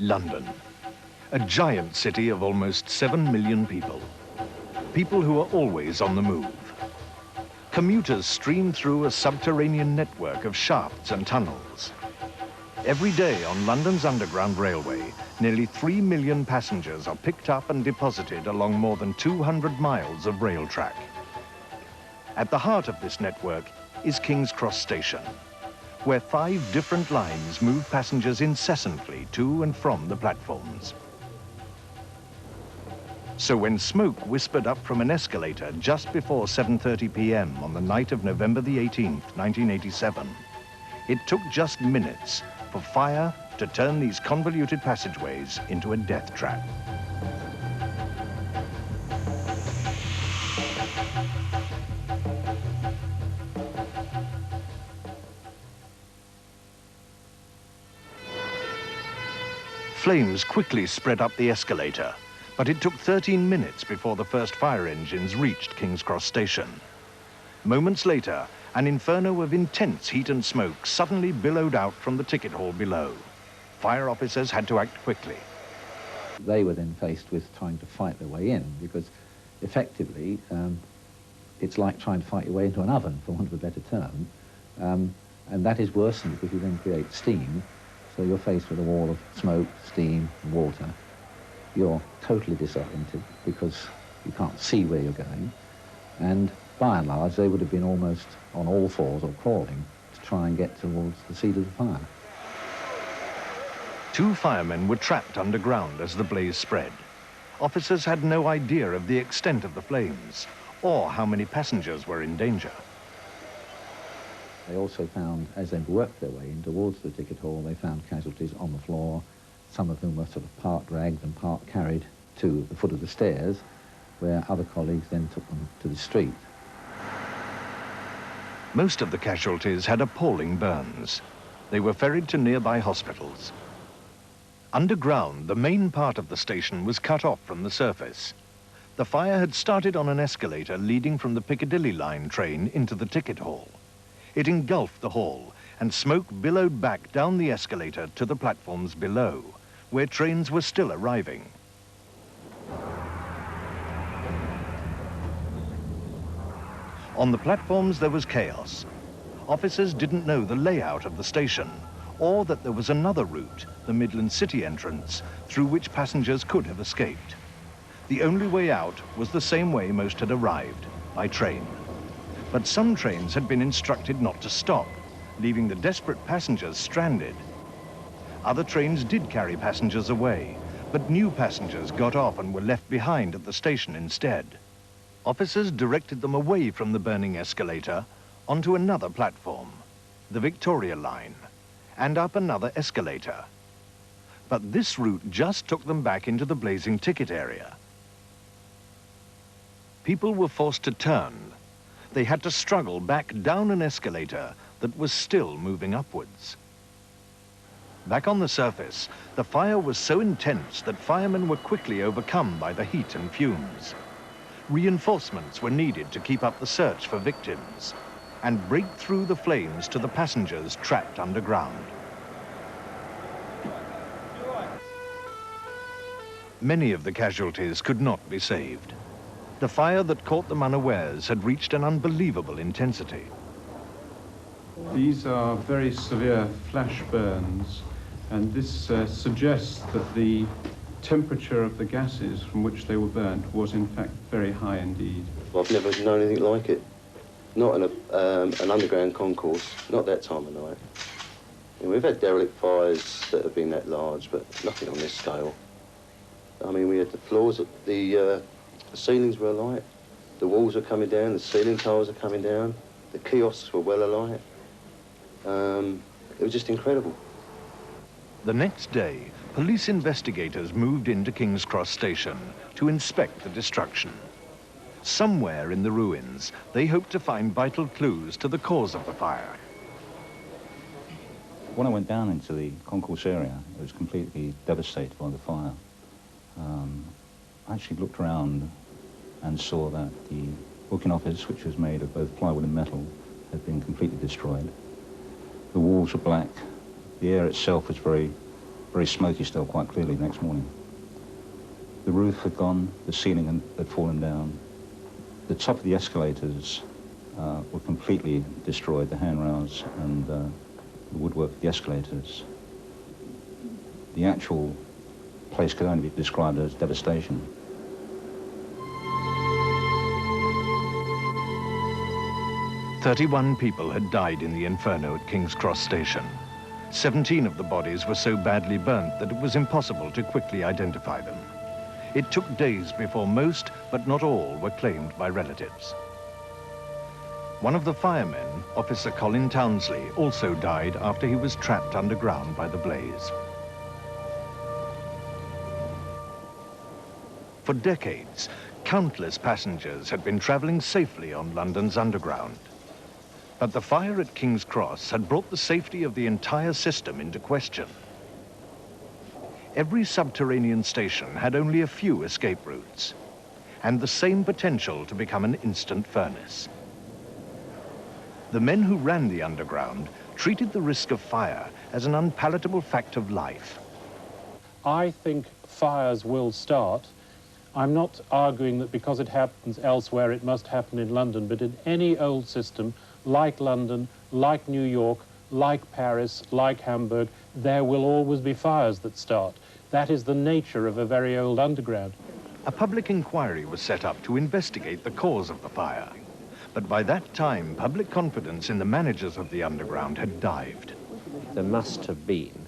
London, a giant city of almost 7 million people. People who are always on the move. Commuters stream through a subterranean network of shafts and tunnels. Every day on London's Underground Railway, nearly 3 million passengers are picked up and deposited along more than 200 miles of rail track. At the heart of this network is King's Cross Station, where 5 different lines move passengers incessantly to and from the platforms. So when smoke whispered up from an escalator just before 7:30 p.m. on the night of November the 18th, 1987, it took just minutes for fire to turn these convoluted passageways into a death trap. Flames quickly spread up the escalator, but it took 13 minutes before the first fire engines reached King's Cross Station. Moments later, an inferno of intense heat and smoke suddenly billowed out from the ticket hall below. Fire officers had to act quickly. They were then faced with trying to fight their way in, because effectively it's like trying to fight your way into an oven, for want of a better term, and that is worsened because you then create steam, so you're faced with a wall of smoke, steam, and water. You're totally disoriented because you can't see where you're going, and by and large they would have been almost on all fours or crawling to try and get towards the seat of the fire. 2 firemen were trapped underground as the blaze spread. Officers had no idea of the extent of the flames or how many passengers were in danger. They also found, as they worked their way in towards the ticket hall, they found casualties on the floor, some of whom were sort of part dragged and part carried to the foot of the stairs, where other colleagues then took them to the street. Most of the casualties had appalling burns. They were ferried to nearby hospitals. Underground, the main part of the station was cut off from the surface. The fire had started on an escalator leading from the Piccadilly line train into the ticket hall. It engulfed the hall, and smoke billowed back down the escalator to the platforms below, where trains were still arriving. On the platforms, there was chaos. Officers didn't know the layout of the station, or that there was another route, the Midland City entrance, through which passengers could have escaped. The only way out was the same way most had arrived, by train. But some trains had been instructed not to stop, leaving the desperate passengers stranded. Other trains did carry passengers away, but new passengers got off and were left behind at the station instead. Officers directed them away from the burning escalator onto another platform, the Victoria line, and up another escalator. But this route just took them back into the blazing ticket area. People were forced to turn. They had to struggle back down an escalator that was still moving upwards. Back on the surface, the fire was so intense that firemen were quickly overcome by the heat and fumes. Reinforcements were needed to keep up the search for victims and break through the flames to the passengers trapped underground. Many of the casualties could not be saved. The fire that caught them unawares had reached an unbelievable intensity. These are very severe flash burns, and this suggests that the temperature of the gases from which they were burnt was in fact very high indeed. Well, I've never known anything like it. Not in an underground concourse, not that time of night. I mean, we've had derelict fires that have been that large, but nothing on this scale. I mean, we had the floors, the ceilings were alight, the walls were coming down, the ceiling tiles are coming down, the kiosks were well alight. It was just incredible. The next day, police investigators moved into King's Cross Station to inspect the destruction. Somewhere in the ruins, they hoped to find vital clues to the cause of the fire. When I went down into the concourse area, it was completely devastated by the fire. I actually looked around and saw that the booking office, which was made of both plywood and metal, had been completely destroyed. The walls were black. The air itself was very very smoky still quite clearly the next morning. The roof had gone, the ceiling had fallen down. The top of the escalators were completely destroyed, the handrails and the woodwork of the escalators. The actual place could only be described as devastation. "31 people had died in the inferno at King's Cross Station. 17 of the bodies were so badly burnt that it was impossible to quickly identify them. It took days before most, but not all, were claimed by relatives. One of the firemen, Officer Colin Townsley, also died after he was trapped underground by the blaze. For decades, countless passengers had been travelling safely on London's Underground. But the fire at King's Cross had brought the safety of the entire system into question. Every subterranean station had only a few escape routes, and the same potential to become an instant furnace. The men who ran the Underground treated the risk of fire as an unpalatable fact of life. I think fires will start. I'm not arguing that because it happens elsewhere it must happen in London, but in any old system, like London, like New York, like Paris, like Hamburg, there will always be fires that start. That is the nature of a very old underground. A public inquiry was set up to investigate the cause of the fire. But by that time, public confidence in the managers of the Underground had dived. There must have been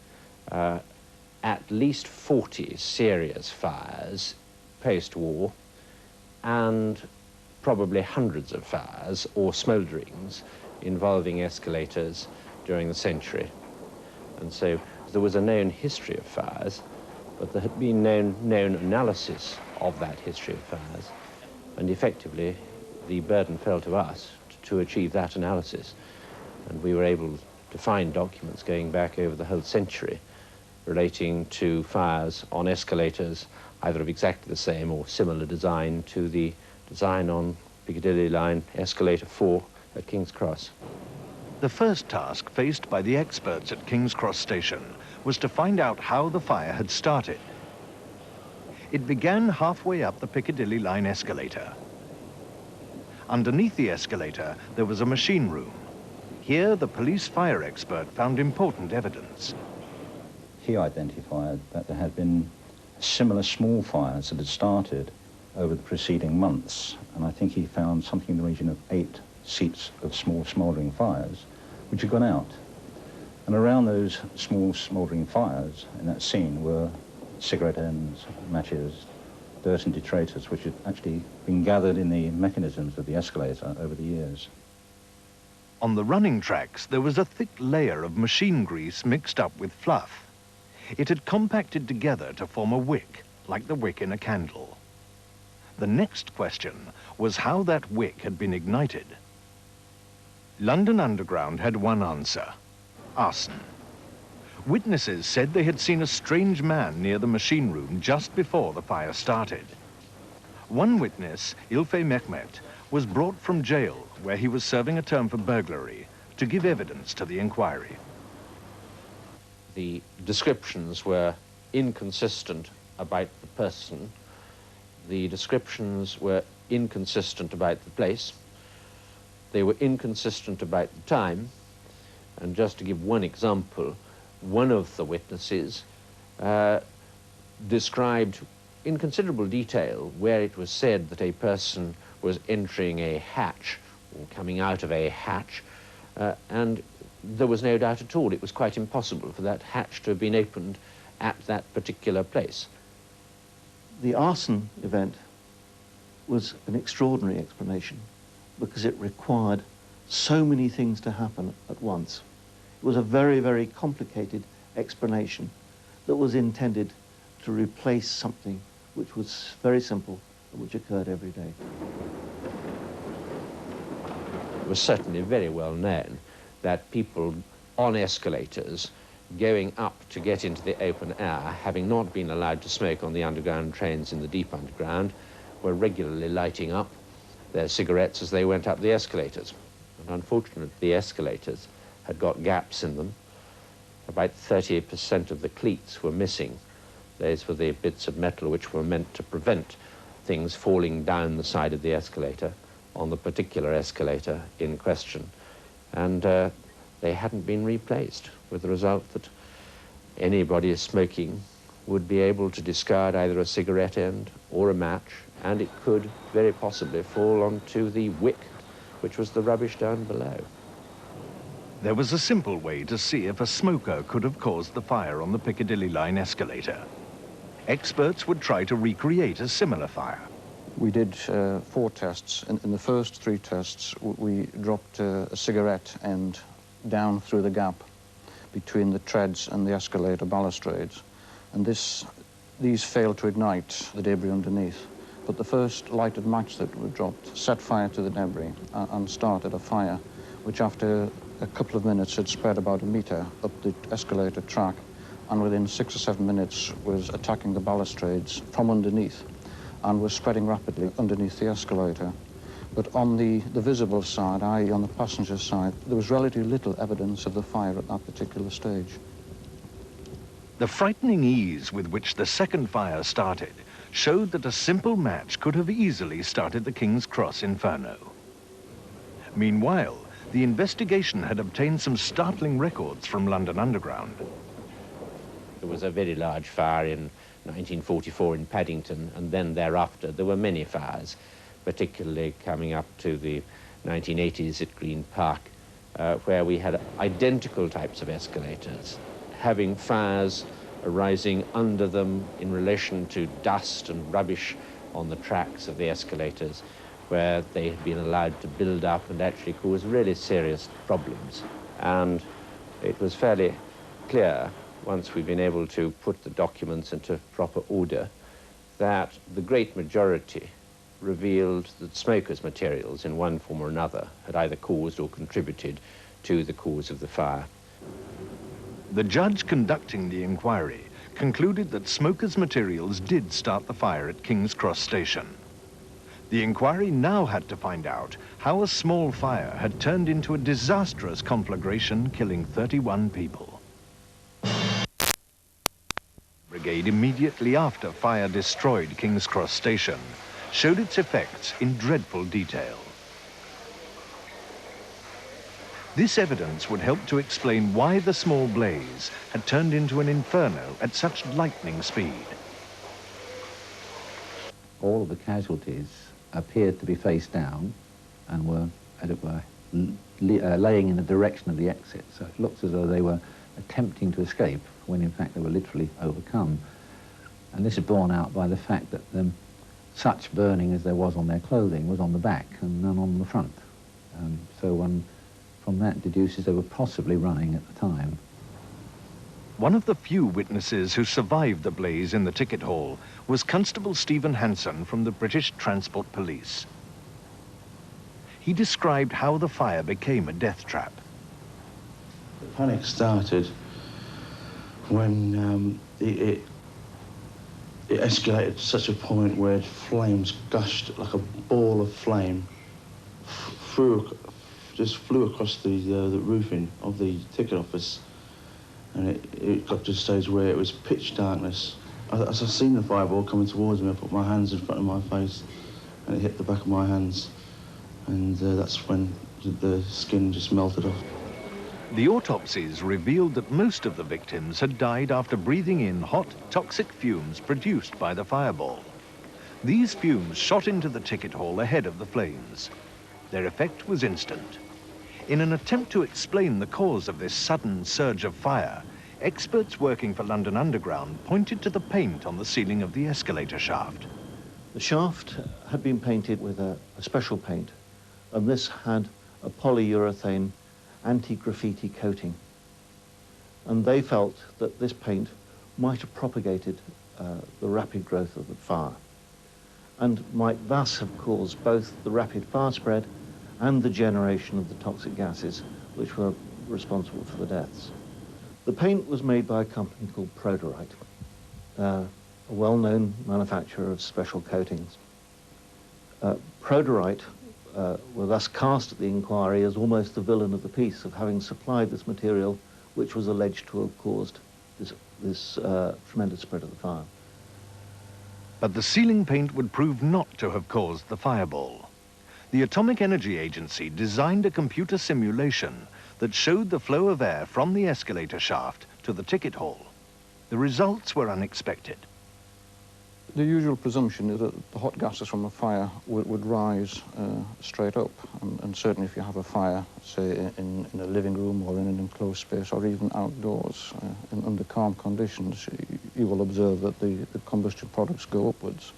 at least 40 serious fires post-war, and probably hundreds of fires or smoulderings involving escalators during the century. And so there was a known history of fires, but there had been known analysis of that history of fires, and effectively the burden fell to us to achieve that analysis. And we were able to find documents going back over the whole century relating to fires on escalators, either of exactly the same or similar design to the design on Piccadilly Line Escalator 4 at King's Cross. The first task faced by the experts at King's Cross Station was to find out how the fire had started. It began halfway up the Piccadilly Line escalator. Underneath the escalator, there was a machine room. Here, the police fire expert found important evidence. He identified that there had been similar small fires that had started over the preceding months, and I think he found something in the region of 8 seats of small smouldering fires which had gone out. And around those small smouldering fires in that scene were cigarette ends, matches, dirt and detritus which had actually been gathered in the mechanisms of the escalator over the years. On the running tracks, there was a thick layer of machine grease mixed up with fluff. It had compacted together to form a wick, like the wick in a candle. The next question was how that wick had been ignited. London Underground had one answer: arson. Witnesses said they had seen a strange man near the machine room just before the fire started. One witness, Ilfey Mehmet, was brought from jail, where he was serving a term for burglary, to give evidence to the inquiry. The descriptions were inconsistent about the person. The descriptions were inconsistent about the place. They were inconsistent about the time. And just to give one example, one of the witnesses described in considerable detail where it was said that a person was entering a hatch or coming out of a hatch, and there was no doubt at all it was quite impossible for that hatch to have been opened at that particular place. The arson event was an extraordinary explanation because it required so many things to happen at once. It was a very, very complicated explanation that was intended to replace something which was very simple and which occurred every day. It was certainly very well known that people on escalators going up to get into the open air, having not been allowed to smoke on the underground trains in the deep underground, were regularly lighting up their cigarettes as they went up the escalators. And unfortunately, the escalators had got gaps in them, About 30% of the cleats were missing. Those were the bits of metal which were meant to prevent things falling down the side of the escalator on the particular escalator in question. And they hadn't been replaced, with the result that anybody smoking would be able to discard either a cigarette end or a match, and it could very possibly fall onto the wick, which was the rubbish down below. There was a simple way to see if a smoker could have caused the fire on the Piccadilly line escalator. Experts would try to recreate a similar fire. We did 4 tests. In the first 3 tests, we dropped a cigarette end down through the gap between the treads and the escalator balustrades. And these failed to ignite the debris underneath. But the first lighted match that was dropped set fire to the debris and started a fire, which after a couple of minutes had spread about a metre up the escalator track, and within 6 or 7 minutes was attacking the balustrades from underneath and was spreading rapidly underneath the escalator. But on the visible side, i.e. on the passenger side, there was relatively little evidence of the fire at that particular stage. The frightening ease with which the second fire started showed that a simple match could have easily started the King's Cross inferno. Meanwhile, the investigation had obtained some startling records from London Underground. There was a very large fire in 1944 in Paddington, and then thereafter there were many fires, particularly coming up to the 1980s at Green Park, where we had identical types of escalators, having fires arising under them in relation to dust and rubbish on the tracks of the escalators, where they had been allowed to build up and actually cause really serious problems. And it was fairly clear, once we've been able to put the documents into proper order, that the great majority revealed that smokers' materials in one form or another had either caused or contributed to the cause of the fire. The judge conducting the inquiry concluded that smokers' materials did start the fire at King's Cross Station. The inquiry now had to find out how a small fire had turned into a disastrous conflagration, killing 31 people. Brigade immediately after fire destroyed King's Cross Station showed its effects in dreadful detail. This evidence would help to explain why the small blaze had turned into an inferno at such lightning speed. All of the casualties appeared to be face down and were, as it were, laying in the direction of the exit. So it looks as though they were attempting to escape when in fact they were literally overcome. And this is borne out by the fact that such burning as there was on their clothing was on the back and none on the front. So one from that deduces they were possibly running at the time. One of the few witnesses who survived the blaze in the ticket hall was Constable Stephen Hanson from the British Transport Police. He described how the fire became a death trap. The panic started when it escalated to such a point where flames gushed like a ball of flame, just flew across the roofing of the ticket office, and it got to a stage where it was pitch darkness. As I seen the fireball coming towards me, I put my hands in front of my face, and it hit the back of my hands, and that's when the skin just melted off. The autopsies revealed that most of the victims had died after breathing in hot, toxic fumes produced by the fireball. These fumes shot into the ticket hall ahead of the flames. Their effect was instant. In an attempt to explain the cause of this sudden surge of fire, experts working for London Underground pointed to the paint on the ceiling of the escalator shaft. The shaft had been painted with a special paint, and this had a polyurethane anti-graffiti coating. And they felt that this paint might have propagated the rapid growth of the fire, and might thus have caused both the rapid fire spread and the generation of the toxic gases which were responsible for the deaths. The paint was made by a company called Proderite, a well-known manufacturer of special coatings. Proderite were thus cast at the inquiry as almost the villain of the piece of having supplied this material which was alleged to have caused this tremendous spread of the fire. But the sealing paint would prove not to have caused the fireball. The Atomic Energy Agency designed a computer simulation that showed the flow of air from the escalator shaft to the ticket hall. The results were unexpected. The usual presumption is that the hot gases from a fire would rise straight up, and certainly if you have a fire, say in a living room or in an enclosed space or even outdoors, under calm conditions, you will observe that the combustion products go upwards.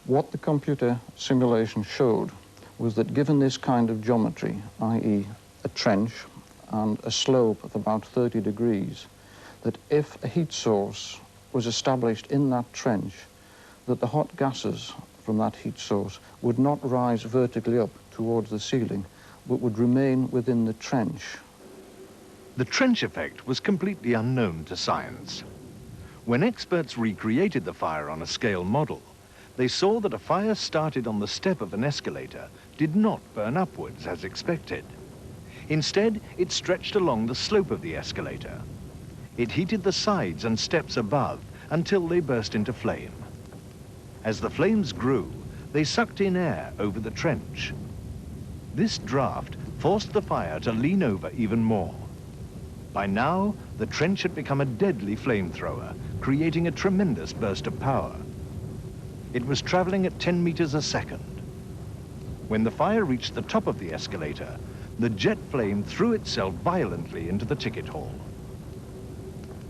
What the computer simulation showed was that given this kind of geometry, i.e. a trench and a slope of about 30 degrees, that if a heat source was established in that trench, that the hot gases from that heat source would not rise vertically up towards the ceiling, but would remain within the trench. The trench effect was completely unknown to science. When experts recreated the fire on a scale model, they saw that a fire started on the step of an escalator did not burn upwards as expected. Instead, it stretched along the slope of the escalator. It heated the sides and steps above until they burst into flame. As the flames grew, they sucked in air over the trench. This draft forced the fire to lean over even more. By now, the trench had become a deadly flamethrower, creating a tremendous burst of power. It was traveling at 10 meters a second. When the fire reached the top of the escalator, the jet flame threw itself violently into the ticket hall.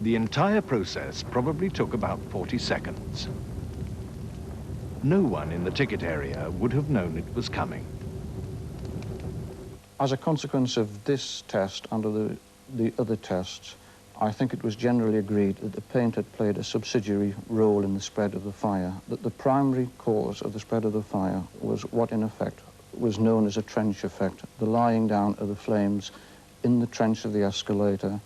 The entire process probably took about 40 seconds. No one in the ticket area would have known it was coming. As a consequence of this test and the other tests, I think it was generally agreed that the paint had played a subsidiary role in the spread of the fire, that the primary cause of the spread of the fire was what in effect was known as a trench effect, the lying down of the flames in the trench of the escalator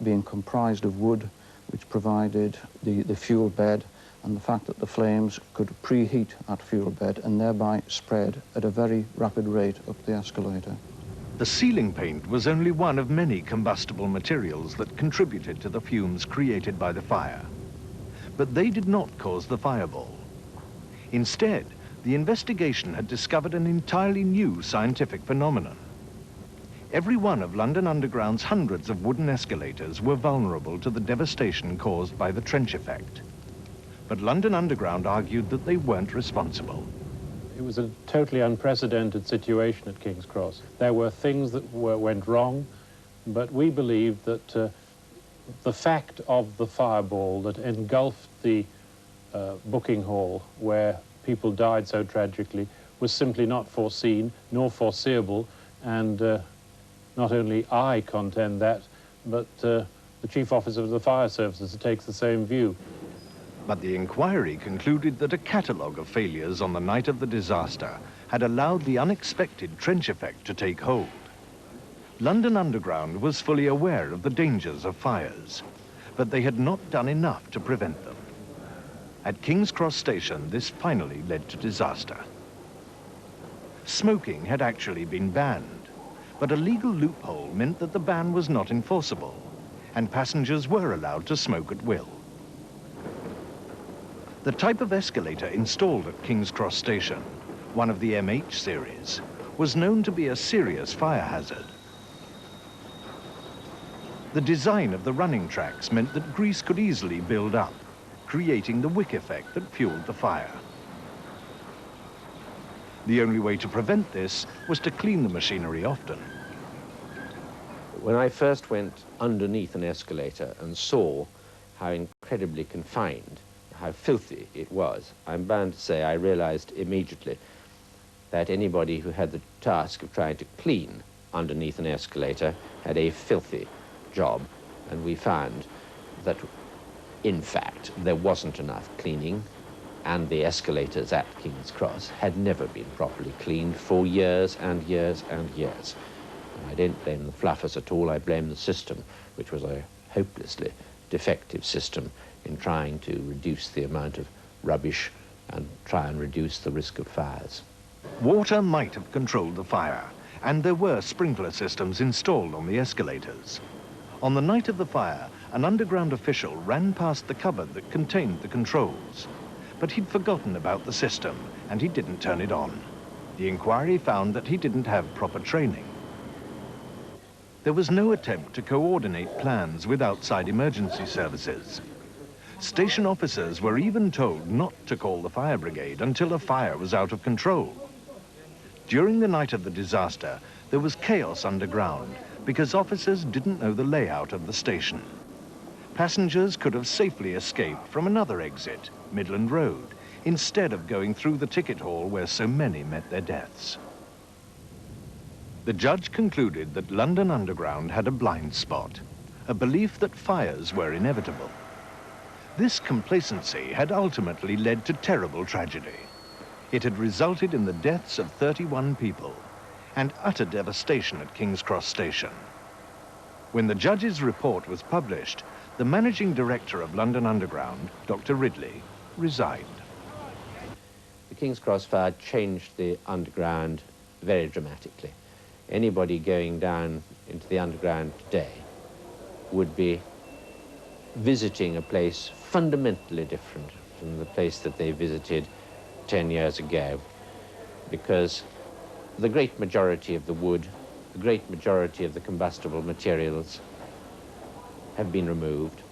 being comprised of wood, which provided the fuel bed, and the fact that the flames could preheat that fuel bed and thereby spread at a very rapid rate up the escalator. The sealing paint was only one of many combustible materials that contributed to the fumes created by the fire. But they did not cause the fireball. Instead, the investigation had discovered an entirely new scientific phenomenon. Every one of London Underground's hundreds of wooden escalators were vulnerable to the devastation caused by the trench effect. But London Underground argued that they weren't responsible. It was a totally unprecedented situation at King's Cross. There were things that went wrong, but we believed that the fact of the fireball that engulfed the booking hall where people died so tragically was simply not foreseen nor foreseeable, and not only I contend that, but the Chief Officer of the Fire Services takes the same view. But the inquiry concluded that a catalogue of failures on the night of the disaster had allowed the unexpected trench effect to take hold. London Underground was fully aware of the dangers of fires, but they had not done enough to prevent them. At King's Cross Station, this finally led to disaster. Smoking had actually been banned, but a legal loophole meant that the ban was not enforceable, and passengers were allowed to smoke at will. The type of escalator installed at King's Cross Station, one of the MH series, was known to be a serious fire hazard. The design of the running tracks meant that grease could easily build up, creating the wick effect that fueled the fire. The only way to prevent this was to clean the machinery often. When I first went underneath an escalator and saw how incredibly confined, how filthy it was, I'm bound to say I realized immediately that anybody who had the task of trying to clean underneath an escalator had a filthy job, and we found that in fact there wasn't enough cleaning, and the escalators at King's Cross had never been properly cleaned for years and years and years. And I don't blame the fluffers at all, I blame the system, which was a hopelessly defective system in trying to reduce the amount of rubbish and try and reduce the risk of fires. Water might have controlled the fire, and there were sprinkler systems installed on the escalators. On the night of the fire, an underground official ran past the cupboard that contained the controls, but he'd forgotten about the system and he didn't turn it on. The inquiry found that he didn't have proper training. There was no attempt to coordinate plans with outside emergency services. Station officers were even told not to call the fire brigade until a fire was out of control. During the night of the disaster, there was chaos underground because officers didn't know the layout of the station. Passengers could have safely escaped from another exit, Midland Road, instead of going through the ticket hall where so many met their deaths. The judge concluded that London Underground had a blind spot, a belief that fires were inevitable. This complacency had ultimately led to terrible tragedy. It had resulted in the deaths of 31 people and utter devastation at King's Cross Station. When the judge's report was published, the managing director of London Underground, Dr. Ridley, resigned. The King's Cross fire changed the Underground very dramatically. Anybody going down into the Underground today would be visiting a place fundamentally different from the place that they visited 10 years ago, because the great majority of the wood, the great majority of the combustible materials have been removed,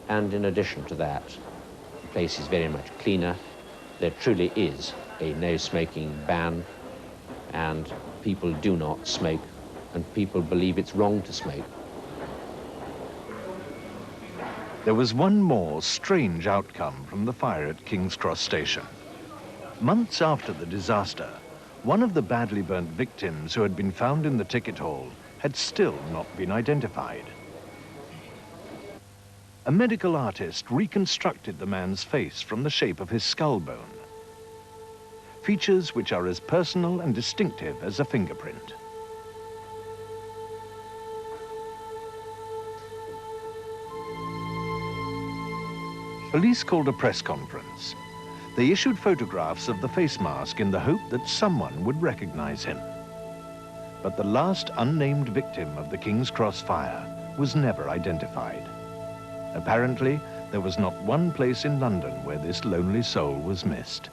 and in addition to that, the place is very much cleaner. There truly is a no-smoking ban, and people do not smoke, and people believe it's wrong to smoke. There was one more strange outcome from the fire at King's Cross Station. Months after the disaster, one of the badly burnt victims who had been found in the ticket hall had still not been identified. A medical artist reconstructed the man's face from the shape of his skull bone, features which are as personal and distinctive as a fingerprint. Police called a press conference. They issued photographs of the face mask in the hope that someone would recognize him. But the last unnamed victim of the King's Cross fire was never identified. Apparently, there was not one place in London where this lonely soul was missed.